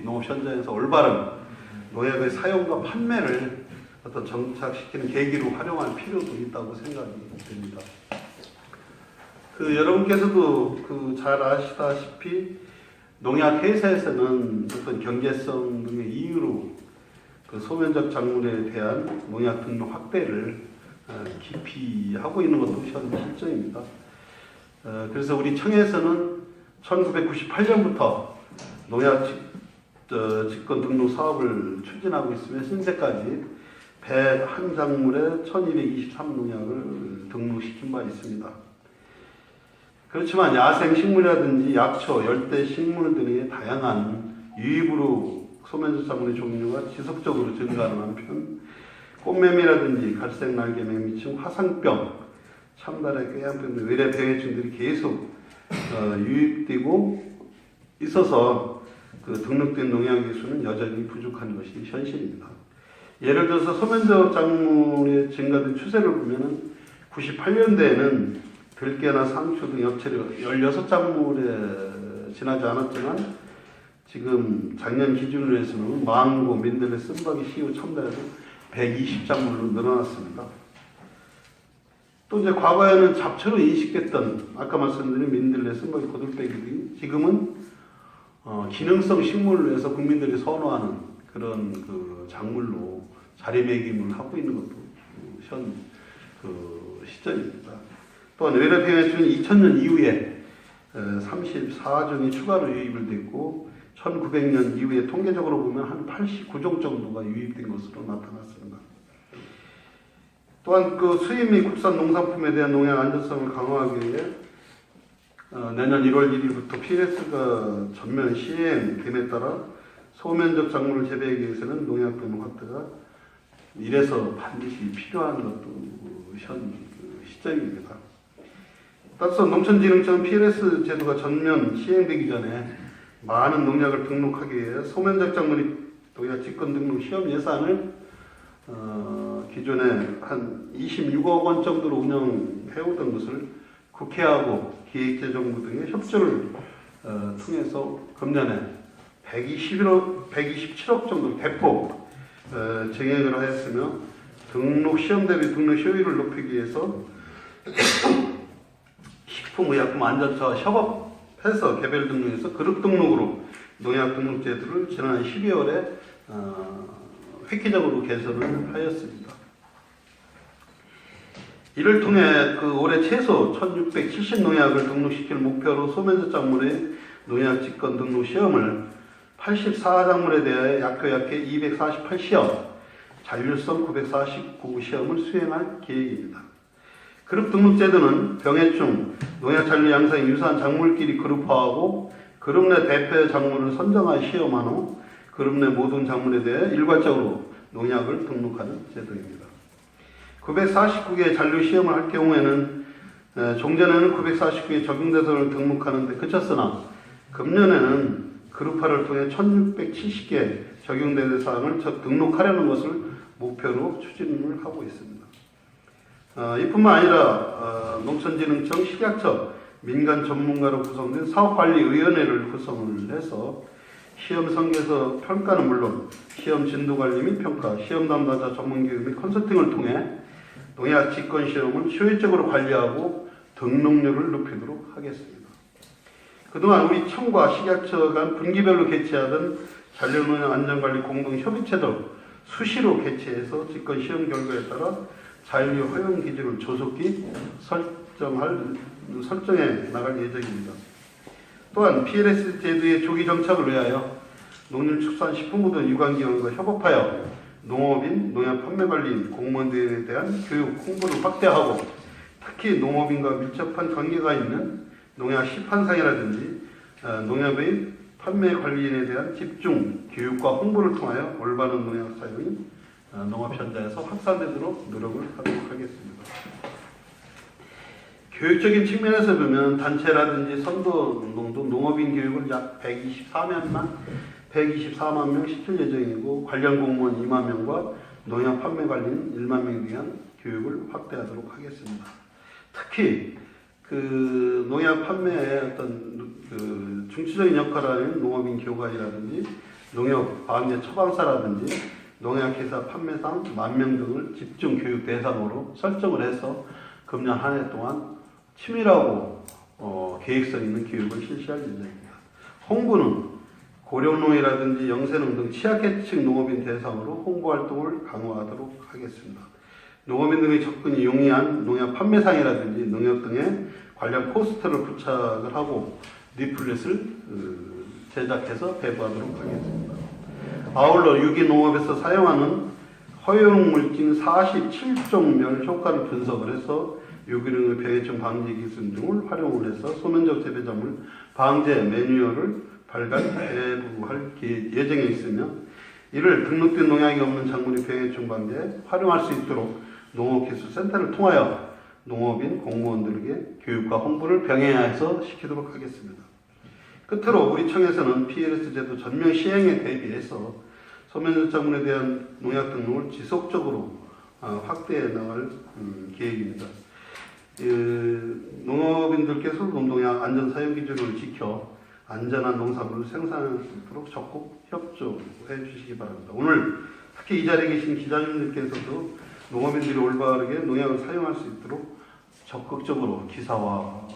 농업 현장에서 올바른 농약의 사용과 판매를 어떤 정착시키는 계기로 활용할 필요도 있다고 생각이 됩니다. 여러분께서도 잘 아시다시피 농약 회사에서는 어떤 경제성 등의 이유로 소면적 작물에 대한 농약 등록 확대를 기피하고 있는 것도 현 실정입니다. 그래서 우리 청에서는 1998년부터 농약 직권 등록 사업을 추진하고 있으며 현재까지 101작물에 1223농약을 등록시킨 바 있습니다. 그렇지만 야생 식물이라든지 약초, 열대 식물 등의 다양한 유입으로 소면적 작물의 종류가 지속적으로 증가하는 한편 꽃매미라든지 갈색 날개 매미충, 화상병, 참다래 꾀양병 등 외래 병해충들이 계속 유입되고 있어서 등록된 농약의 수는 여전히 부족한 것이 현실입니다. 예를 들어서 소면적 작물의 증가된 추세를 보면 98년대에는 들깨나 상추 등 엽채를 16작물에 지나지 않았지만 지금 작년 기준으로 해서는 망고, 민들레, 쓴바귀, 시우, 참다래도 120작물로 늘어났습니다. 또 이제 과거에는 잡초로 인식됐던 아까 말씀드린 민들레, 쓴바귀, 고들빼기 등이 지금은 기능성 식물로 해서 국민들이 선호하는 그런 작물로 자리매김을 하고 있는 것도 현 시점입니다. 또한 외래 병해충은 2000년 이후에 34종이 추가로 유입을 됐고 1900년 이후에 통계적으로 보면 한 89종 정도가 유입된 것으로 나타났습니다. 또한 수입 및 국산 농산품에 대한 농약 안전성을 강화하기 위해 내년 1월 1일부터 PLS가 전면 시행됨에 따라 소면적 작물을 재배하기 위해서는 농약 등록 확대가 이래서 반드시 필요한 것도 현 시점입니다. 따라서 농촌진흥청 PLS 제도가 전면 시행되기 전에 많은 농약을 등록하기 위해 소면적 작물이 농약 직권 등록 시험 예산을 기존에 한 26억 원 정도로 운영해오던 것을 국회하고 기획재정부 등의 협조를 통해서 금년에 127억 정도 대폭 증액을 하였으며 등록 시험 대비 등록 효율을 높이기 위해서 식품의약품안전처와 협업해서 개별 등록에서 그룹 등록으로 농약 등록 제도를 지난해 12월에 획기적으로 개선을 하였습니다. 이를 통해 올해 최소 1670 농약을 등록시킬 목표로 소면적 작물의 농약 직권 등록 시험을 84작물에 대해 약효약해 248시험, 잔류성 949시험을 수행할 계획입니다. 그룹 등록 제도는 병해충, 농약 잔류 양상이 유사한 작물끼리 그룹화하고 그룹 내 대표 작물을 선정하여 시험한 후 그룹 내 모든 작물에 대해 일괄적으로 농약을 등록하는 제도입니다. 949개의 잔류 시험을 할 경우에는 종전에는 949개의 적용 대상을 등록하는 데 그쳤으나 금년에는 그룹화를 통해 1670개 적용 대상을 등록하려는 것을 목표로 추진을 하고 있습니다. 이뿐만 아니라 농촌진흥청, 식약처, 민간 전문가로 구성된 사업관리위원회를 구성을 해서 시험 설계서 평가는 물론 시험 진도관리 및 평가, 시험 담당자 전문교육 및 컨설팅을 통해 농약 직권 시험을 효율적으로 관리하고 등록률을 높이도록 하겠습니다. 그동안 우리 청과 식약처 간 분기별로 개최하던 잔류농약 안전관리 공동협의체도 수시로 개최해서 직권 시험 결과에 따라 잔류 허용 기준을 조속히 설정해 나갈 예정입니다. 또한 PLS 제도의 조기 정착을 위하여 농림축산식품부 등 유관기관과 협업하여 농업인, 농약 판매관리인, 공무원들에 대한 교육, 홍보를 확대하고 특히 농업인과 밀접한 관계가 있는 농약 시판상이라든지 농약의 판매 관리인에 대한 집중 교육과 홍보를 통하여 올바른 농약 사용이 농업 현장에서 확산되도록 노력을 하도록 하겠습니다. 교육적인 측면에서 보면 단체라든지 선도운동도 농업인 교육을 약 124만 명 시킬 예정이고 관련 공무원 2만 명과 농약 판매 관리인 1만 명에 대한 교육을 확대하도록 하겠습니다. 특히 그 농약 판매에 어떤 그 중추적인 역할을 하는 농업인 교관이라든지 농협 과학제 처방사라든지 농약회사 판매상 만명 등을 집중 교육 대상으로 설정을 해서 금년 한 해 동안 치밀하고 계획성 있는 교육을 실시할 예정입니다. 홍보는 고령농이라든지 영세농 등 취약계층 농업인 대상으로 홍보활동을 강화하도록 하겠습니다. 농업인 등의 접근이 용이한 농약 판매상이라든지 농협 등의 관련 포스터를 부착을 하고 리플렛을 제작해서 배부하도록 하겠습니다. 아울러 유기농업에서 사용하는 허용물질 47종별 효과를 분석을 해서 유기농의 병해충 방지 기술 등을 활용을 해서 소면적 재배작물 방제 매뉴얼을 발간 배부할 예정에 있으며 이를 등록된 농약이 없는 작물의 병해충 방제에 활용할 수 있도록 농업기술센터를 통하여 농업인 공무원들에게 교육과 홍보를 병행해서 시키도록 하겠습니다. 끝으로 우리 청에서는 PLS 제도 전면 시행에 대비해서 소면적 작물에 대한 농약 등록을 지속적으로 확대해 나갈 계획입니다. 농업인들께서 농약 안전 사용 기준을 지켜 안전한 농산물을 생산할 수 있도록 적극 협조해 주시기 바랍니다. 오늘 특히 이 자리에 계신 기자님들께서도 농업인들이 올바르게 농약을 사용할 수 있도록 적극적으로 기사화